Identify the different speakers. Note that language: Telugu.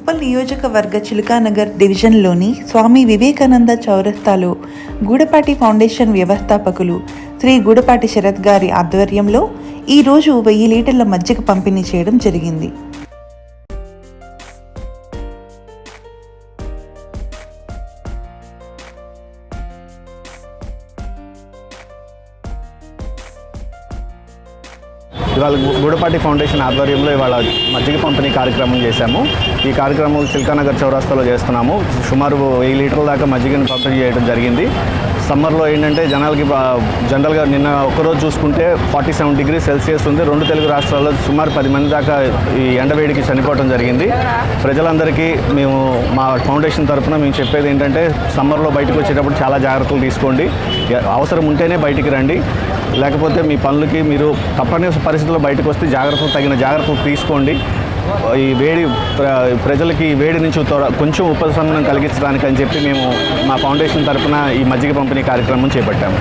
Speaker 1: ఉప్పల్ నియోజకవర్గ చిలుకానగర్ డివిజన్లోని స్వామి వివేకానంద చౌరస్తాలో గూడపాటి ఫౌండేషన్ వ్యవస్థాపకులు శ్రీ గూడపాటి శరత్ గారి ఆధ్వర్యంలో ఈరోజు 1000 లీటర్ల మజ్జిగ పంపిణీ చేయడం జరిగింది.
Speaker 2: ఇవాళ గూడపాటి ఫౌండేషన్ ఆధ్వర్యంలో ఇవాళ మజ్జిగ పంపిణీ కార్యక్రమం చేశాము. ఈ కార్యక్రమం చిలుకానగర్ చౌరస్తాలో చేస్తున్నాము. సుమారు 1000 లీటర్ల దాకా మజ్జిగను పంపిణీ చేయడం జరిగింది. సమ్మర్లో ఏంటంటే జనాలకి జనరల్గా నిన్న ఒక్కరోజు చూసుకుంటే 47 డిగ్రీ సెల్సియస్ ఉంది. 2 తెలుగు రాష్ట్రాల్లో సుమారు 10 మంది దాకా ఈ ఎండవేడికి చనిపోవడం జరిగింది. ప్రజలందరికీ మేము మా ఫౌండేషన్ తరఫున మేము చెప్పేది ఏంటంటే సమ్మర్లో బయటకు వచ్చేటప్పుడు చాలా జాగ్రత్తలు తీసుకోండి. అవసరం ఉంటేనే బయటికి రండి, లేకపోతే మీ పనులకి మీరు తప్పని పరిస్థితుల్లో బయటకు వస్తే తగిన జాగ్రత్తలు తీసుకోండి. ఈ వేడి ప్రజలకి ఈ వేడి నుంచి కొంచెం ఉపశమనం కలిగించడానికి అని చెప్పి మేము మా ఫౌండేషన్ తరఫున ఈ మజ్జిగ పంపిణీ కార్యక్రమం చేపట్టాము.